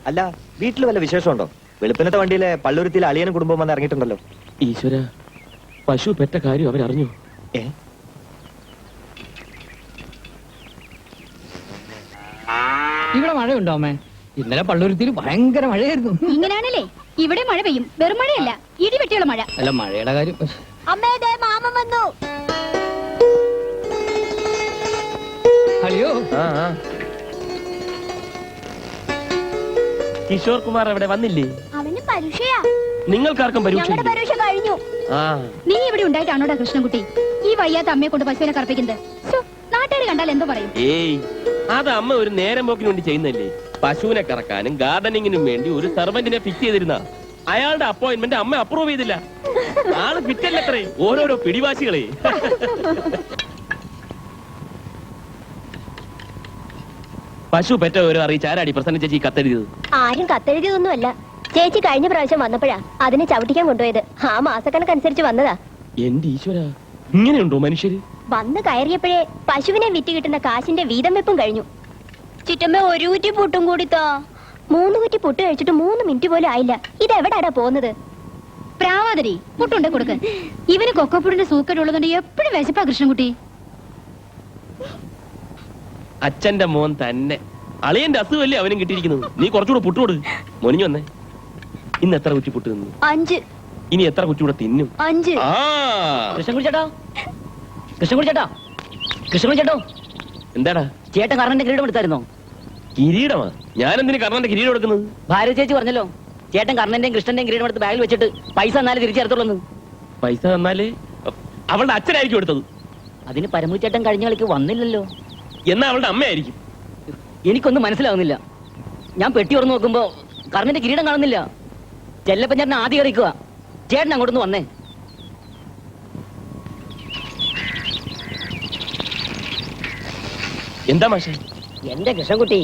അല്ല, വീട്ടിൽ വല്ല വിശേഷമുണ്ടോ? വെളുപ്പിനത്തെ വണ്ടിയിലെ പള്ളുരുത്തിയിലെ അളിയനും കുടുംബം വന്ന് ഇറങ്ങിയിട്ടുണ്ടല്ലോ. ഈശ്വര, പശു പെറ്റ കാര്യം അവരറിഞ്ഞു. ഇവിടെ മഴയുണ്ടോ അമ്മേ? ഇന്നലെ പള്ളുരുത്തിയിൽ ഭയങ്കര മഴയായിരുന്നു. ഇങ്ങനെയാണല്ലേ ഇവിടെ മഴ പെയ്യും. വെറും മഴയല്ല, ഇടിവെട്ടിയുള്ള മഴ. അല്ല, മഴയുടെ കാര്യം. അമ്മേ, മാമൻ വന്നു. അയ്യോ, കിഷോർ കുമാർ അവിടെ വന്നില്ലേ? അവന് പരീക്ഷയാ. നിങ്ങൾക്കാർക്കും പരീക്ഷ കഴിഞ്ഞു. നീ ഇവിടെ ഉണ്ടായിട്ടാണോടാ കൃഷ്ണൻകുട്ടി ഈ വയ്യാത്ത അമ്മയെ കൊണ്ട് പശുവിനെ കറപ്പിക്കുന്നത്? നാട്ടുകാർ കണ്ടാൽ എന്തോ പറയും? ഏയ്, അത് അമ്മ ഒരു നേരം പോക്കിന് വേണ്ടി ചെയ്യുന്നല്ലേ. പശുവിനെ കറക്കാനും ഗാർഡനിങ്ങിനും വേണ്ടി ഒരു സർവന്റിനെ ഫിക്സ് ചെയ്തിരുന്ന അയാളുടെ അപ്പോയിന്റ്മെന്റ് അമ്മ അപ്രൂവ് ചെയ്തില്ല. ആള് ഫിറ്റല്ലേ, ഓരോരോ പിടിവാശികളെ. പശു പെറ്റ ഓരോ അറിയിച്ച് ആരാടി പ്രസന്ന ചേച്ചി കത്തെഴുതിയത്? ആരും കത്തെഴുതിയതൊന്നുമല്ല. ചേച്ചി കഴിഞ്ഞ പ്രാവശ്യം വന്നപ്പോഴാ അതിനെ ചവിട്ടിക്കാൻ കൊണ്ടുപോയത്. ആ മാസക്കണക്കനുസരിച്ച് വന്നതാ. എന്റെ ഈശ്വര, ഇങ്ങനെയുണ്ടോ മനുഷ്യര്? വന്ന് കയറിയപ്പോഴേ പശുവിനെ വിറ്റ് കിട്ടുന്ന കാശിന്റെ വീതം വെപ്പും കഴിഞ്ഞു. ചുറ്റമ്മ ഒരു കുറ്റി പുട്ടും കൂടിത്താ. 3 കുറ്റി പുട്ട് കഴിച്ചിട്ട് 3 മിനിറ്റ് പോലും ആയില്ല. ഇതെവിടാടാ പോകുന്നത്? പ്രാവാതിരി പുട്ടുണ്ട് കൊടുക്ക. ഇവന് കൊക്കപ്പുടിന്റെ സൂക്കറ്റുള്ളതുകൊണ്ട് എപ്പോഴും വിശപ്പാ കൃഷ്ണൻകുട്ടി. അച്ഛന്റെ മോൻ തന്നെ. അളിയന്റെ അസുഖല്ലേ അവനും കിട്ടിയിരിക്കുന്നത്. നീ കുറച്ചുകൂടെ പുട്ടുകൊടു. മൊനിഞ്ഞു വന്നേ. ഇന്ന് എത്ര കുറ്റി പുട്ട് തിന്നു? 5. ഇനി എത്ര കുറ്റി കൂടെ തിന്നും? 5. കൃഷ്ണൻകുട്ടി ചേട്ടാ, കൃഷ്ണൻകുട്ടി ചേട്ടാ, കൃഷ്ണൻകുട്ടി ചേട്ടോ. എന്താടാ ചേട്ടൻ കർണന്റെ കിരീടം എടുത്തായിരുന്നോ? കിരീടമാ? ഞാൻ എന്തിനു കർണന്റെ കിരീടം എടുക്കുന്നത്? ഭാര്യ ചേച്ചി പറഞ്ഞല്ലോ, ചേട്ടൻ കർണന്റെയും കൃഷ്ണന്റെയും കിരീടം എടുത്ത് ബാഗിൽ വെച്ചിട്ട് പൈസ തന്നാലേ തിരിച്ചെടുത്തുള്ളൂ. പൈസ തന്നാലേ? അവളുടെ അച്ഛനായിരിക്കും എടുത്തത്. അതിന് പരമുച്ചേട്ടൻ കഴിഞ്ഞ കളിക്ക് വന്നില്ലല്ലോ. എന്നാ അവളുടെ അമ്മയായിരിക്കും. എനിക്കൊന്നും മനസ്സിലാവുന്നില്ല. ഞാൻ പെട്ടി തുറന്നു നോക്കുമ്പോ കർണന്റെ കിരീടം കാണുന്നില്ല. ചെല്ലപ്പൻ ചേട്ടൻ ആദ്യം കയറിക്കുക. ചേട്ടൻ അങ്ങോട്ടൊന്ന് വന്നേ. എന്താ മാഷേ? എന്റെ കൃഷ്ണൻകുട്ടി,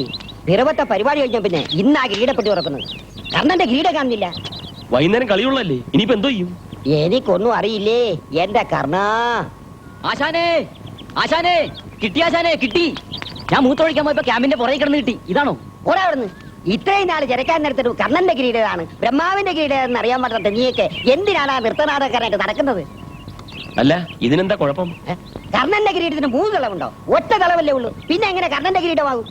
നിറവത്ത പരിപാടി കഴിഞ്ഞ പിന്നെ ഇന്നാ കിരീടപ്പെട്ടി ഉറക്കുന്നത്. കർണന്റെ കിരീടം കാണുന്നില്ല. വൈകുന്നേരം കളിയുള്ളല്ലേ, ഇനിയിപ്പോ എന്തോ ചെയ്യും? എനിക്കൊന്നും അറിയില്ലേ എന്റെ കർണ. ആശാനേ, ആശാനേ, കിട്ടി ആശാനേ, കിട്ടി. ഞാൻ മൂത്രമൊഴിക്കാൻ പോയപ്പോ ക്യാമ്പിന്റെ പുറകെ കിടന്ന് കിട്ടി. ഇതാണോ? ഒരാവിടുന്ന് ഇത്രയും നാള് ജനക്കാൻ നേരത്തൊരു കർണന്റെ കിരീടമാണ്, ബ്രഹ്മാവിന്റെ കിരീടം അറിയാൻ പറ്റാത്ത നീയൊക്കെ എന്തിനാണ് ആ നൃത്തനാടകക്കാരായിട്ട് നടക്കുന്നത്? അല്ല, ഇതിനെന്താ കുഴപ്പം? കർണന്റെ കിരീടത്തിന് 3 തളവുണ്ടോ? ഒറ്റ തളവല്ലേ ഉള്ളൂ. പിന്നെ എങ്ങനെ കർണന്റെ കിരീടമാകും?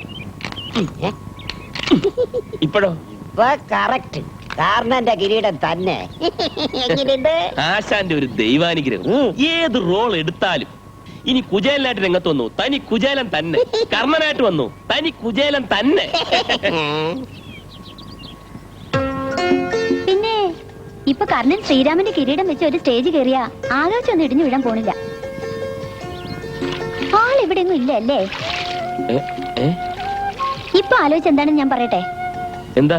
ഇപ്പോഴോ? ഇപ്പൊ കറക്റ്റ് കർണന്റെ കിരീടം തന്നെ. ആശാന്റെ ഒരു ദൈവാനുഗ്രഹം. ഏത് റോൾ എടുത്താലും ഇനി കുചേലനായിട്ട് രംഗത്ത് വന്നു, തനി കുചേലൻ തന്നെ. കർണനായിട്ട് വന്നു, തനി കുചേലൻ തന്നെ. പിന്നെ ഇപ്പൊ കർണൻ ശ്രീരാമന്റെ കിരീടം വെച്ച് ഒരു സ്റ്റേജ് കയറിയ ആകാശം ഇടിഞ്ഞു വിടാൻ പോണില്ല. ആളിവിടെയൊന്നും ഇല്ല അല്ലേ? ഇപ്പൊ ആലോചിച്ച് എന്താണെന്ന് ഞാൻ പറയട്ടെ. എന്താ?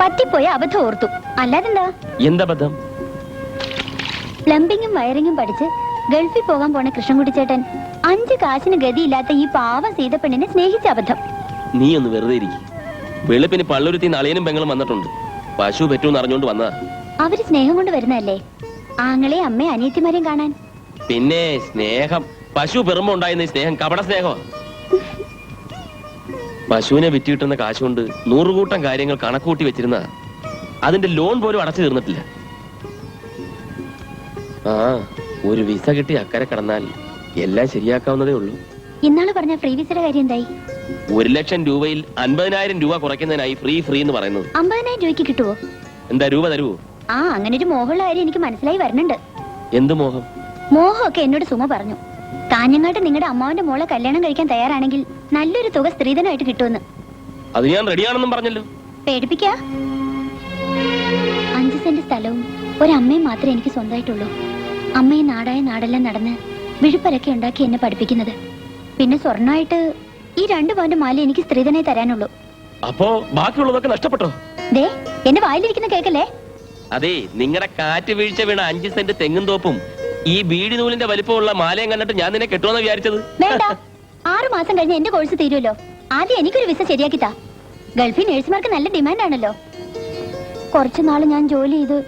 പറ്റിപ്പോയ അബദ്ധം ഓർത്തു. അല്ലാതെന്താ? എന്താ ബദ്ധം? പ്ലംബിങ്ങും വയറിങ്ങും പഠിച്ച് ഗൾഫിൽ പോകാൻ പോണ കൃഷ്ണൻകുട്ടി ചേട്ടൻ 5 കാശിന് ഗതിയില്ലാത്ത ഈ പാവ സീതപ്പെണ്ണിനെ സ്നേഹിച്ച അബദ്ധം. നീ ഒന്ന് വെറുതെ ഇരിക്കും. വെളുപ്പിന് പള്ളുരുത്തി അളിയനും പെങ്ങളും വന്നിട്ടുണ്ട്. പശു പറ്റൂന്ന് അറിഞ്ഞോണ്ട് വന്നതാ. അവര് സ്നേഹം കൊണ്ട് വരുന്നതല്ലേ, ആങ്ങളെ അമ്മയും അനിയത്തിമാരെയും കാണാൻ. പിന്നെ സ്നേഹം, പശു പെറുമ്പോ ഉണ്ടായിരുന്ന സ്നേഹം കപട സ്നേഹമാണ്. പശുവിനെ വിറ്റ് കിട്ടുന്ന കാശ് കൊണ്ട് 100 കൂട്ടം കാര്യങ്ങൾ കണക്കൂട്ടി വെച്ചിരുന്ന അതിന്റെ ലോൺ പോലും അടച്ചു തീർന്നിട്ടില്ല. ഒരു വിസ കിട്ടി അക്കരെ കടന്നാൽ എല്ലാം ശരിയാക്കാവുന്നതേ ഉള്ളൂ. ഇന്നാള് പറഞ്ഞ ഫ്രീ വിസയുടെ കാര്യം എന്തായി? 1 ലക്ഷം രൂപയിൽ 50,000 രൂപ കുറയ്ക്കുന്നതിനായി ഫ്രീ എന്ന് പറയുന്നത്. 50,000 രൂപയ്ക്ക് കിട്ടുവോ? എന്താ, രൂപ തരുവോ? അങ്ങനെ ഒരു മോഹമുള്ള കാര്യം എനിക്ക് മനസ്സിലായി വരുന്നുണ്ട്. എന്ത് മോഹം? മോഹമൊക്കെ എന്നോട് സുമ പറഞ്ഞു. കാഞ്ഞങ്ങാട്ട് നിങ്ങളുടെ അമ്മാവന്റെ മോളെ കല്യാണം കഴിക്കാൻ തയ്യാറാണെങ്കിൽ നല്ലൊരു തുക സ്ത്രീധനമായിട്ട് കിട്ടുമെന്ന്. അത് ഞാൻ റെഡിയാണെന്നും പറഞ്ഞല്ലോ. പേടിപ്പിക്കാ? 5 സെന്റ് സ്ഥലവും ഒരമ്മയും മാത്രമേ എനിക്ക് സ്വന്തമായിട്ടുള്ളൂ. അമ്മയെ നാടായ നാടെല്ലാം നടന്ന് വിഴുപ്പരൊക്കെ ഉണ്ടാക്കി എന്നെ പഠിപ്പിക്കുന്നത്. പിന്നെ സ്വർണ്ണമായിട്ട് ഈ 2 പവന്റെ മാല എനിക്ക് സ്ത്രീധനായി തരാനുള്ളൂ. അപ്പോ ബാക്കിയുള്ളതൊക്കെ നഷ്ടപ്പെട്ടോ? ദേ, എന്റെ വായിലിരിക്കുന്ന കേക്കല്ലേ? അതെ, നിങ്ങളുടെ കാറ്റ് വീഴ്ച വീണ 5 സെന്റ് തെങ്ങും തോപ്പും ഈ ബീഡി നൂലിന്റെ വലിപ്പമുള്ള മാലയും കണ്ടിട്ട് ഞാൻ നിന്നെ കെട്ടുമെന്ന് വിചാരിച്ചത്. വേണ്ട, 6 മാസം കഴിഞ്ഞ് എന്റെ കോഴ്സ് തീരുമല്ലോ. ആദ്യം എനിക്കൊരു വിസ ശരിയാക്കിത്താ. ഗൾഫിൽ നേഴ്സുമാർക്ക് നല്ല ഡിമാൻഡ് ആണല്ലോ. കുറച്ചു നാള് ഞാൻ ജോലി ചെയ്ത്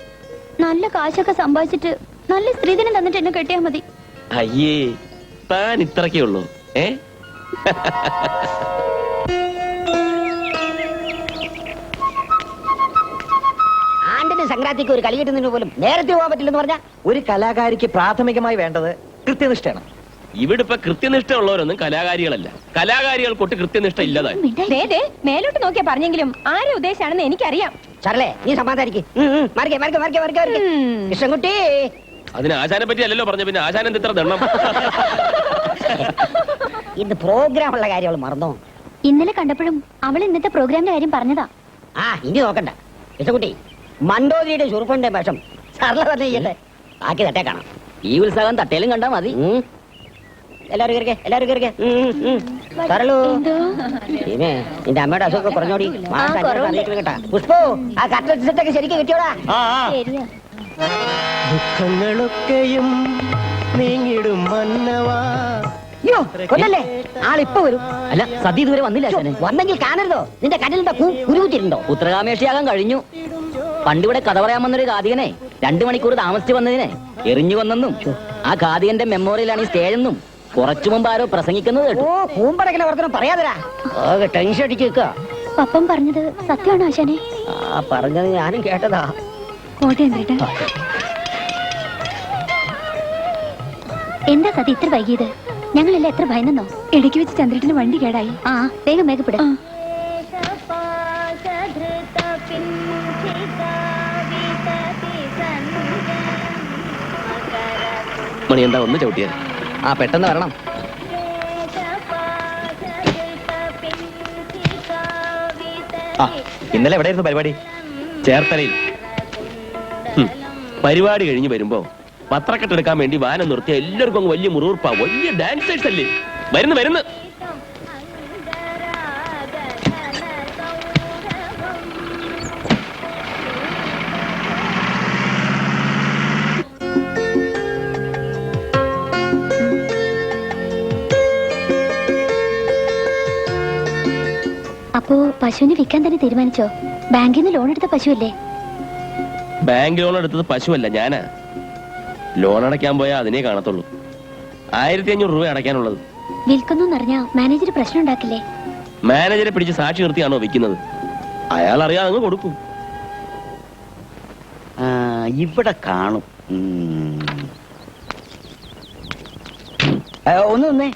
നല്ല കാശൊക്കെ സമ്പാദിച്ചിട്ട് നല്ല സ്ത്രീധനം തന്നിട്ട് എന്നെ കെട്ടിയാ മതി. അയ്യേ, താൻ ഇത്രക്കേ ഉള്ളൂ? ആണ്ടിന് സംക്രാന്തിക്ക് ഒരു കളി കിട്ടുന്നതിന് പോലും നേരത്തെ പോകാൻ പറ്റില്ലെന്ന് പറഞ്ഞാ ഒരു കലാകാരിക്ക് പ്രാഥമികമായി വേണ്ടത് കൃത്യനിഷ്ഠയാണ്. ഇവിടെ ഇപ്പൊ കൃത്യനിഷ്ഠ ഉള്ളവരൊന്നും കലാകാരികളല്ല. കലാകാരികൾക്കൊട്ട് കൃത്യനിഷ്ഠ ഇല്ലതായി. മേലോട്ട് നോക്കിയാ പറഞ്ഞെങ്കിലും ആരെ ഉദ്ദേശാണെന്ന് എനിക്കറിയാം. ചാർലേ നീ സമാധാനിക്ക്. കൃഷ്ണൻകുട്ടി അതിന് ആശാനെ പറ്റി അല്ലല്ലോ പറഞ്ഞ, പിന്നെ ആശാൻ എന്ത് ഇത്ര ദണ്ണം? ഇന്ന് പ്രോഗ്രാം ഉള്ള കാര്യം അവൾ മറന്നോ? ഇന്നലെ കണ്ടപ്പോഴും അവൾ ഇന്നത്തെ പ്രോഗ്രാമിന്റെ കാര്യം പറഞ്ഞതാ. ആ ഇനി നോക്കണ്ട കൃഷ്ണൻകുട്ടി. മണ്ടോതിയുടെ ചുറുപ്പന്റെ വേഷം സർല തന്നെ ചെയ്യട്ടെ. ബാക്കി തട്ടേ കാണാം. ഈ ഉത്സാഹം തട്ടേലും കണ്ടാ മതി. എല്ലാരും കയറിക്കേ, എല്ലാരും കയറിക്കേ. സരളു പിന്നെ നിന്റെ അമ്മയുടെ അസുഖം കുറഞ്ഞോടി. കേട്ടാ പുഷ്പോ ആ കട്ട സെറ്റൊക്കെ ശരിക്കും കിട്ടിയോടാ. ശരിയാ. ദുഃഖങ്ങളൊക്കെയും നീങ്ങിടും മന്നവാ. അയ്യോ കൊല്ലല്ലേ, ആളിപ്പോ വരും. അല്ല സദ്യ ഇതുവരെ വന്നില്ല ആശാനെ. വന്നെങ്കിൽ കാണരുതോ? നിന്റെ കണ്ണിലെന്താ കുരുത്തിട്ടുണ്ടോ? ഉത്തരകാമേഷിയാകാൻ കഴിഞ്ഞു. പണ്ടിവിടെ കഥ പറയാൻ വന്നൊരു കാതികനെ 2 മണിക്കൂർ താമസിച്ചു വന്നതിനെ എറിഞ്ഞു കൊന്നെന്നും ആ കാതികന്റെ മെമ്മോറിയലാണ് ഈ സ്റ്റേജെന്നും കുറച്ചു മുമ്പ് ആരോ പ്രസംഗിക്കുന്നത് കേട്ടു. ഓ കൂമ്പടക്കിലെ വർത്തനം പറയാതരാ. ടെൻഷൻ അടിച്ച് വെക്കുക. പപ്പൻ പറഞ്ഞത് സത്യമാണോ ആശാനെ? ആ പറഞ്ഞത് ഞാനും കേട്ടതാ. എന്താ സതി ഇത്ര വൈകിയത്? ഞങ്ങളെല്ലാം എത്ര ഭയന്നോ. ഇടയ്ക്ക് വെച്ച് ചന്ദ്രന്റെ വണ്ടി കേടായി. ആ വേഗം വേഗപ്പെട. മണി എന്താ ഒന്ന് ചവിട്ടിയത്? ആ പെട്ടെന്ന് വരണം. ആ ഇന്നലെ എവിടെയായിരുന്നു പരിപാടി? ചേർത്തലയിൽ. പരിപാടി കഴിഞ്ഞ് വരുമ്പോ പത്രക്കെട്ടെടുക്കാൻ വേണ്ടി വാനം നിർത്തിയ എല്ലാവർക്കും അങ്ങ് വലിയ മുറിവുറപ്പാ. വലിയ ഡാൻസേഴ്സ് അല്ലേ വരുന്നു. അപ്പോ പശുവിനെ വിൽക്കാൻ തന്നെ തീരുമാനിച്ചോ? ബാങ്കിൽ നിന്ന് ലോൺ എടുത്ത പശുവല്ലേ? ബാങ്ക് ലോൺ എടുത്തത് പശുവല്ല, ഞാനാ. ലോൺ അടയ്ക്കാൻ പോയാൽ അതിനെ കാണത്തുള്ളൂ. 1500 രൂപ അടയ്ക്കാനുള്ളത്. വിൽക്കുന്നു അറിഞ്ഞാ മാനേജർ പ്രശ്നം ഉണ്ടാക്കില്ലേ? മാനേജരെ പിടിച്ച് സാക്ഷി നിർത്തിയാണോ വിൽക്കുന്നത്? അയാൾ അറിയാതെ അങ്ങ് കൊടുക്കും. ഇവിടെ കാണും. ഒന്നേ,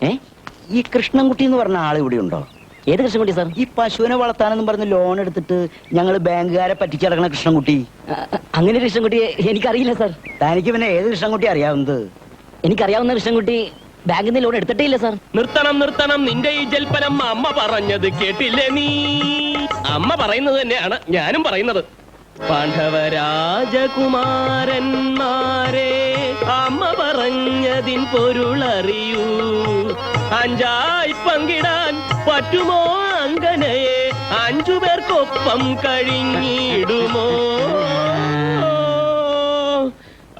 ഈ കൃഷ്ണൻകുട്ടി എന്ന് പറഞ്ഞ ആൾ ഇവിടെ ഉണ്ടോ? ഏത് കൃഷ്ണൻകുട്ടി സാർ? ഈ പശുവിനെ വളർത്താനെന്നും പറഞ്ഞ് ലോൺ എടുത്തിട്ട് ഞങ്ങൾ ബാങ്കുകാരെ പറ്റിച്ചടക്കണ കൃഷ്ണൻകുട്ടി. അങ്ങനെ കൃഷ്ണൻകുട്ടി എനിക്കറിയില്ല സാർ. തനിക്ക് പിന്നെ ഏത് കൃഷ്ണൻകുട്ടി അറിയാവുന്നത്? എനിക്കറിയാവുന്ന കൃഷ്ണൻകുട്ടി ബാങ്കിൽ നിന്ന് ലോൺ എടുത്തിട്ടേ ഇല്ല സാർ. നിർത്തണം നിന്റെ ഈ ജൽപ്പനം. അമ്മ പറഞ്ഞത് കേട്ടില്ലേ നീ? അമ്മ പറയുന്നത് തന്നെയാണ് ഞാനും പറയുന്നത്. പാണ്ഡവരാജകുമാരന്മാരെ അമ്മ പറഞ്ഞതിൻ പൊരുളറിയൂ. 5 പങ്കിടാൻ പറ്റുമോ അങ്കനയെ? 5 പേർക്കൊപ്പം കഴിഞ്ഞിടുമോ?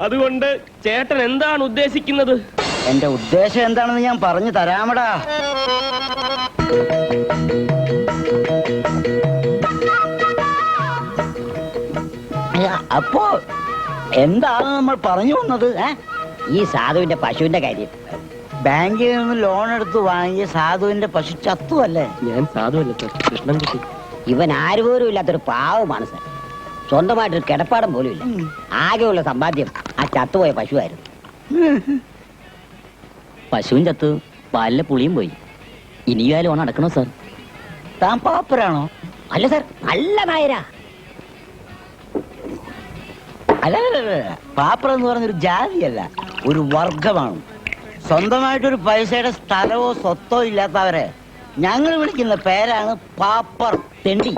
അതുകൊണ്ട് ചേട്ടൻ എന്താണ് ഉദ്ദേശിക്കുന്നത്? എന്റെ ഉദ്ദേശം എന്താണെന്ന് ഞാൻ പറഞ്ഞു തരാമടാ. അപ്പോ എന്താണ് നമ്മൾ പറഞ്ഞു വന്നത്? ഈ സാധുവിന്റെ പശുവിന്റെ കാര്യം. ബാങ്കിൽ നിന്ന് ലോൺ എടുത്ത് വാങ്ങിയ സാധുവിന്റെ പശു ചത്തുവല്ലേ? ഞാൻ സാധുവല്ല സാർ, കൃഷ്ണൻകുട്ടി. ഇവൻ ആരുപോലും ഇല്ലാത്തൊരു പാവമാണ് സാർ. സ്വന്തമായിട്ടൊരു കിടപ്പാടം പോലും ഇല്ല. ആകെയുള്ള സമ്പാദ്യം ആ ചത്തുപോയ പശുവായിരുന്നു. പശുവും ചത്തു, പാലിലെ പുളിയും പോയി. ഇനിയും ആ ലോൺ അടക്കണോ സാർ? താൻ പാപ്പരാണോ? അല്ല സാർ, നല്ല നായരാ. അല്ല, പാപ്പർ എന്ന് പറഞ്ഞൊരു ജാതിയല്ല, ഒരു വർഗമാണ്. സ്വന്തമായിട്ടൊരു പൈസയുടെ സ്ഥലമോ സ്വത്തോ ഇല്ലാത്തവരെ ഞങ്ങൾ വിളിക്കുന്ന പേരാണ് പാപ്പർ, തെണ്ടി.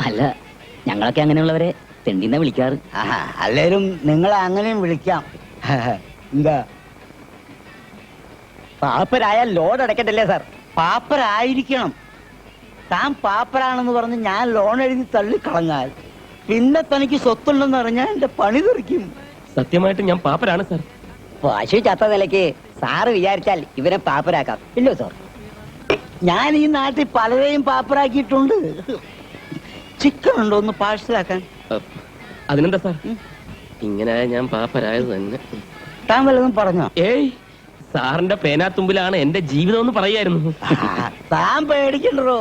അല്ല, ഞങ്ങളൊക്കെ അങ്ങനെയുള്ളവരെ തെണ്ടിന്നാ വിളിക്കാറ്. അല്ലേലും നിങ്ങളെ അങ്ങനെയും വിളിക്കാം. എന്താ പാപ്പരായാൽ ലോൺ അടക്കണ്ടല്ലേ സാർ? പാപ്പരായിരിക്കണം. താൻ പാപ്പരാണെന്ന് പറഞ്ഞ് ഞാൻ ലോൺ എഴുതി തള്ളിക്കളഞ്ഞാൽ പിന്നെ തനിക്ക് സ്വത്തുണ്ടെന്ന് അറിഞ്ഞാൽ എന്റെ പണി തെറിക്കും. സത്യമായിട്ട് ഞാൻ പാപ്പരാണ് സാർ. പശു ചത്ത നിലയ്ക്ക് സാറ് വിചാരിച്ചാൽ ഇവനെ പാപ്പരാക്കാം, ഇല്ലോ സാർ? ഞാൻ ഈ നാട്ടിൽ പലരെയും പാപ്പരാക്കിയിട്ടുണ്ട്. ചിക്കൻ ഉണ്ടോ ഒന്ന് പാഴ്സലാക്കാൻ? അതിനെന്താ സാർ, ഇങ്ങനെ ഞാൻ പാപ്പരായത് തന്നെ. താൻ വല്ലതും പറഞ്ഞോ? ഏയ് സാറിന്റെ പേനാത്തുമ്പിലാണ് എന്റെ ജീവിതം എന്ന് പറയായിരുന്നു. താൻ പേടിക്കണ്ടോ,